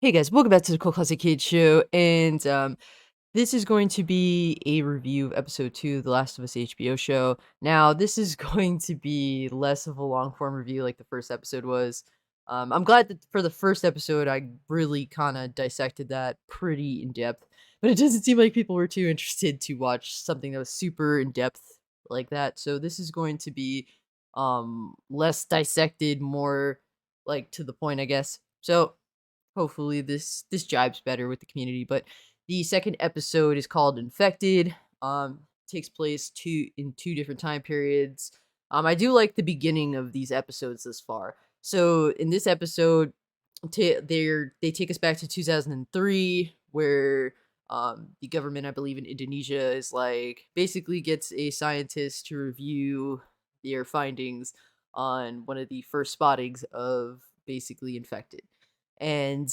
Hey guys, welcome back to the Cult Classic Kid Show, and this is going to be a review of episode 2 of The Last of Us HBO show. Now, this is going to be less of a long form review like the first episode was. I'm glad that for the first episode, I really kind of dissected that pretty in depth, but it doesn't seem like people were too interested to watch something that was super in depth like that. So this is going to be less dissected, more like to the point, I guess. So hopefully this jibes better with the community. But the second episode is called Infected. Takes place in two different time periods. I do like the beginning of these episodes thus far. So in this episode, they take us back to 2003, where the government, I believe in Indonesia, is like basically gets a scientist to review their findings on one of the first spottings of basically infected. And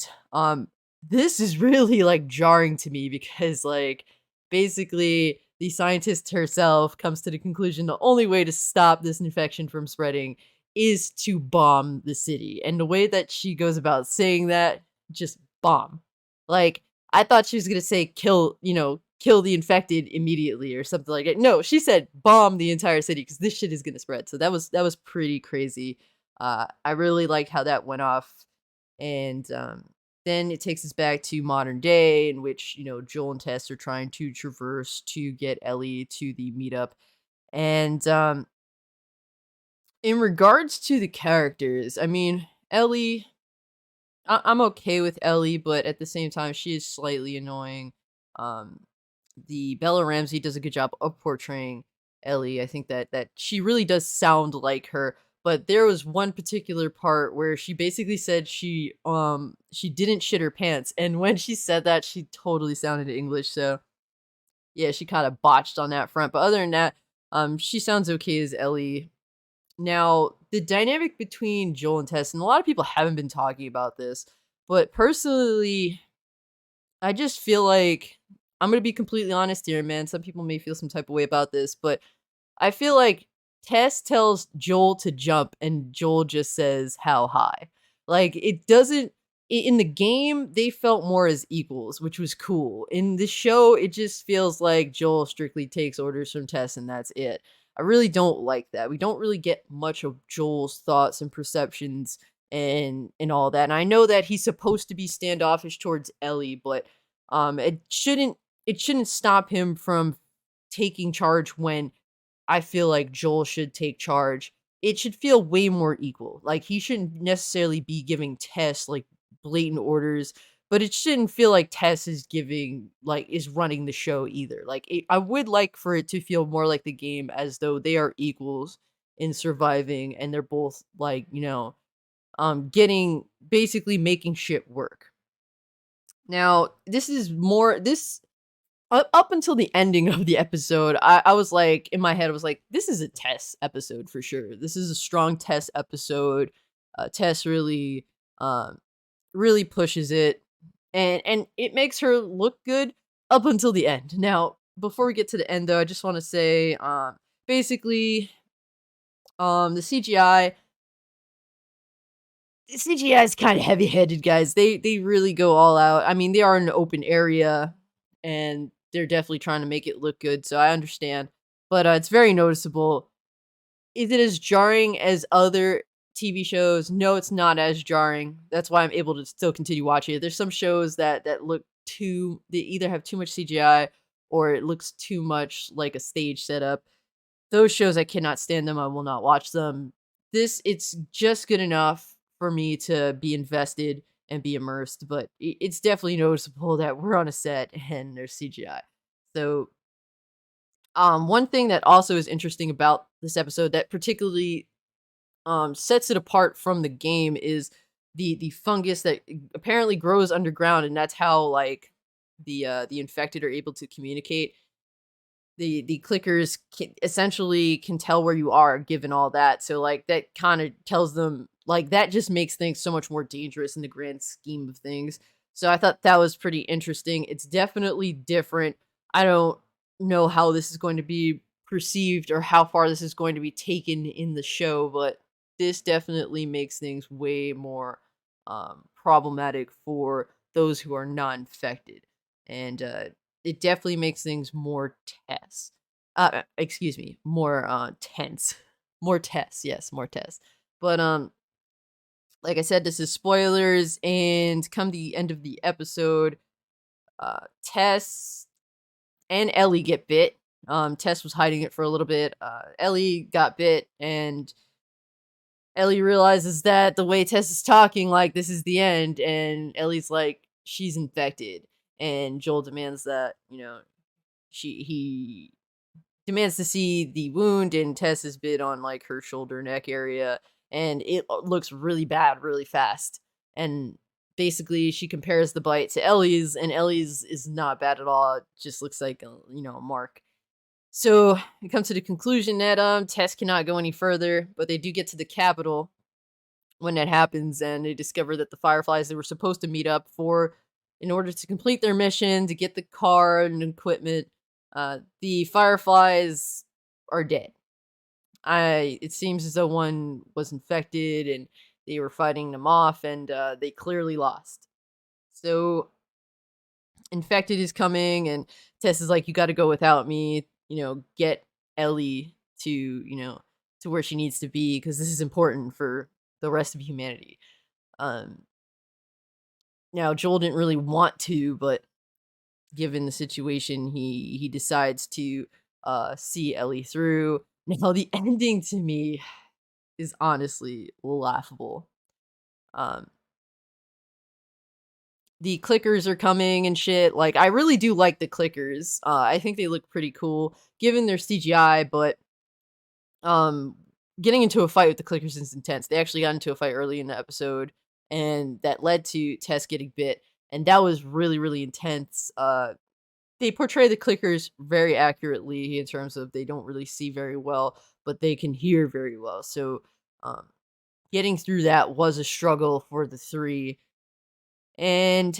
this is really like jarring to me because like basically the scientist herself comes to the conclusion the only way to stop this infection from spreading is to bomb the city. And the way that she goes about saying that, just bomb. Like I thought she was going to say kill, kill the infected immediately or something like that. No, she said bomb the entire city cuz this shit is going to spread. So that was pretty crazy. I really like how that went off. And then it takes us back to modern day, in which Joel and Tess are trying to traverse to get Ellie to the meetup. And in regards to the characters, I mean, Ellie, I'm okay with Ellie, but at the same time, she is slightly annoying. Um, the Bella Ramsey does a good job of portraying Ellie. I think that she really does sound like her. But there was one particular part where she basically said she didn't shit her pants, and when she said that, she totally sounded English. So yeah, she kind of botched on that front. But other than that, she sounds okay as Ellie. Now, the dynamic between Joel and Tess, and a lot of people haven't been talking about this, but personally, I just feel like I'm gonna be completely honest here, man. Some people may feel some type of way about this, but I feel like Tess tells Joel to jump and Joel just says how high. Like it doesn't in the game they felt more as equals, which was cool. In the show it just feels like Joel strictly takes orders from Tess and that's it. I really don't like that. We don't really get much of Joel's thoughts and perceptions and all that. And I know that he's supposed to be standoffish towards Ellie, but it shouldn't stop him from taking charge when I feel like Joel should take charge. It should feel way more equal. Like he shouldn't necessarily be giving Tess like blatant orders, but it shouldn't feel like Tess is running the show either. I would like for it to feel more like the game, as though they are equals in surviving, and they're both like getting basically making shit work. Now this is more this up until the ending of the episode, I was like, in my head, I was like, this is a Tess episode for sure. This is a strong Tess episode. Tess um, really pushes it, and it makes her look good up until the end. Now, before we get to the end, though, I just want to say, basically, the CGI is kind of heavy-handed, guys. They really go all out. I mean, they are in an open area, and they're definitely trying to make it look good. So I understand, but it's very noticeable. Is it as jarring as other TV shows? No, it's not as jarring. That's why I'm able to still continue watching it. There's some shows that look too. They either have too much CGI or it looks too much like a stage setup. Those shows I cannot stand them. I will not watch them. It's just good enough for me to be invested and be immersed, but it's definitely noticeable that we're on a set and there's CGI. So, one thing that also is interesting about this episode that particularly sets it apart from the game is the fungus that apparently grows underground, and that's how like the infected are able to communicate. The clickers essentially can tell where you are given all that. So like that kind of tells them, like, that just makes things so much more dangerous in the grand scheme of things. So I thought that was pretty interesting. It's definitely different. I don't know how this is going to be perceived or how far this is going to be taken in the show, but this definitely makes things way more problematic for those who are not infected. And it definitely makes things more tense. Excuse me, more tense. More tests, yes, more tests. But like I said, this is spoilers, and come the end of the episode, Tess and Ellie get bit. Tess was hiding it for a little bit. Ellie got bit, and Ellie realizes that the way Tess is talking, like this is the end, and Ellie's like she's infected, and Joel demands that he demands to see the wound, and Tess is bit on like her shoulder neck area, and it looks really bad really fast. And basically, she compares the bite to Ellie's, and Ellie's is not bad at all. It just looks like a mark. So we come to the conclusion that Tess cannot go any further, but they do get to the capital when that happens, and they discover that the Fireflies they were supposed to meet up for in order to complete their mission to get the car and equipment. The Fireflies are dead. It seems as though one was infected, and they were fighting them off, and they clearly lost. So infected is coming, and Tess is like, "You got to go without me. Get Ellie to where she needs to be because this is important for the rest of humanity." Um, Now Joel didn't really want to, but given the situation, he decides to see Ellie through. Now the ending to me is honestly laughable. Um, the clickers are coming and shit. Like I really do like the clickers. I think they look pretty cool given their CGI, but um getting into a fight with the clickers is intense. They actually got into a fight early in the episode, and that led to Tess getting bit, and that was really really intense. They portray the clickers very accurately in terms of they don't really see very well, but they can hear very well. So um getting through that was a struggle for the three. And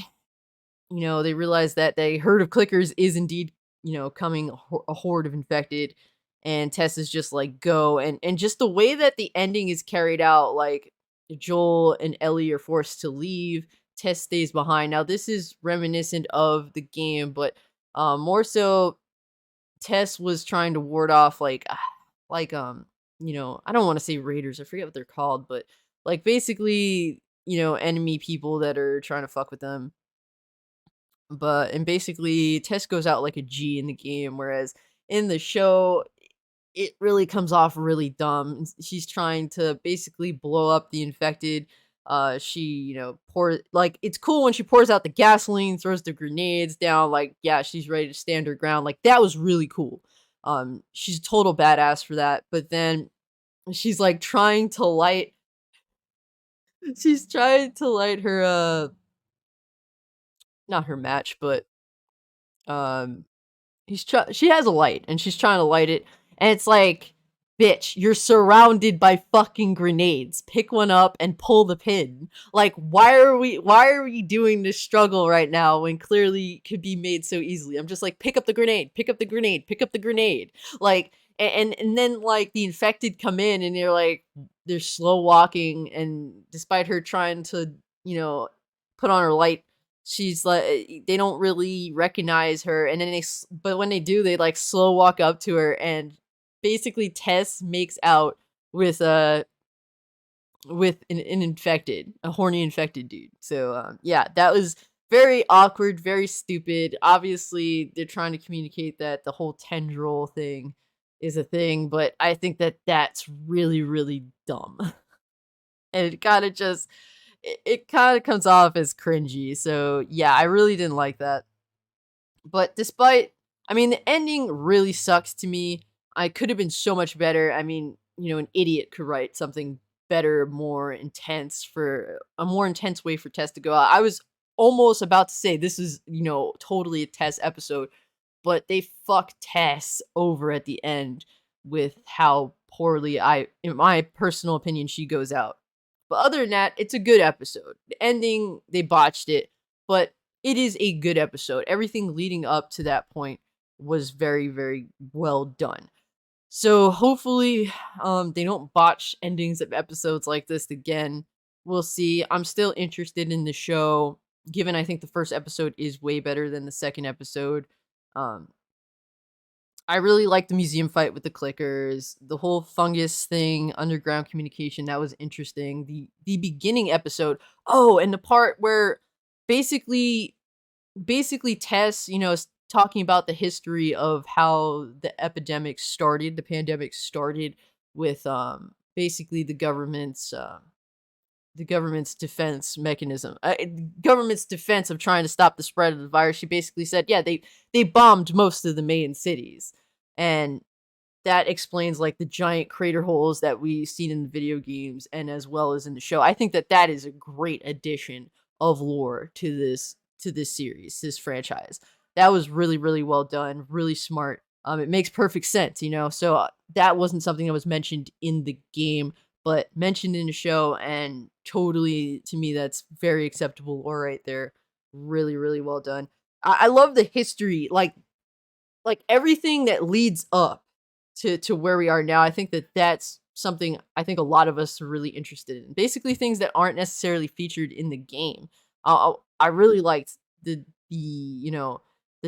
they realize that the herd of clickers is indeed, coming a horde of infected, and Tess is just like go, and just the way that the ending is carried out, like Joel and Ellie are forced to leave, Tess stays behind. Now this is reminiscent of the game, but more so Tess was trying to ward off like I don't want to say raiders, I forget what they're called, but like basically, enemy people that are trying to fuck with them. And basically Tess goes out like a G in the game, whereas in the show it really comes off really dumb. She's trying to basically blow up the infected. She, pour like it's cool when she pours out the gasoline, throws the grenades down, like yeah, she's ready to stand her ground. Like that was really cool. She's a total badass for that. But then she's like trying to light she's trying to light her not her match, but um she has a light, and she's trying to light it, and it's like, "Bitch, you're surrounded by fucking grenades. Pick one up and pull the pin." Like, why are we doing this struggle right now when clearly it could be made so easily? I'm just like, "Pick up the grenade, pick up the grenade, pick up the grenade." Like, and then like the infected come in, and they're slow walking, and despite her trying to, you know, put on her light, she's like they don't really recognize her, and then but when they do, they like slow walk up to her, and basically Tess makes out with an infected, a horny infected dude. So yeah, that was very awkward, very stupid. Obviously they're trying to communicate that the whole tendril thing is a thing, but I think that that's really really dumb. And it kind of just it kind of comes off as cringy. So yeah, I really didn't like that. But the ending really sucks to me. I could have been so much better. An idiot could write something better, more intense, for a more intense way for Tess to go out. I was almost about to say this is, totally a Tess episode, but they fuck Tess over at the end with how poorly in my personal opinion, she goes out. But other than that, it's a good episode. The ending, they botched it, but it is a good episode. Everything leading up to that point was very, very well done. So hopefully, they don't botch endings of episodes like this again. We'll see. I'm still interested in the show. given I think the first episode is way better than the second episode. Um, I really like the museum fight with the clickers, the whole fungus thing, underground communication. That was interesting. The beginning episode. Oh, and the part where basically Tess, is talking about the history of how the pandemic started with basically the government's defense mechanism, government's defense of trying to stop the spread of the virus. She basically said, yeah, they bombed most of the main cities, and that explains like the giant crater holes that we've seen in the video games and as well as in the show. I think that that is a great addition of lore to this series, this franchise. That was really really well done, really smart. It makes perfect sense, So that wasn't something that was mentioned in the game, but mentioned in the show, and totally to me that's very acceptable lore right there. Really really well done. I love the history, like everything that leads up to where we are now. I think that that's something I think a lot of us are really interested in. Basically, things that aren't necessarily featured in the game. I really liked the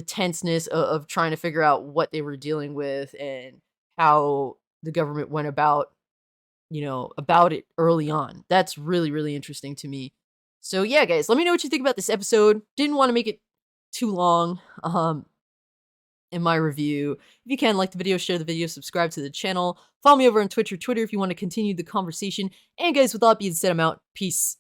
tenseness of trying to figure out what they were dealing with and how the government went about it early on. That's really really interesting to me. So yeah, guys, let me know what you think about this episode. Didn't want to make it too long. In my review. If you can, like the video, share the video, subscribe to the channel. Follow me over on Twitch or Twitter if you want to continue the conversation. And guys, with all that being said, I'm out. Peace.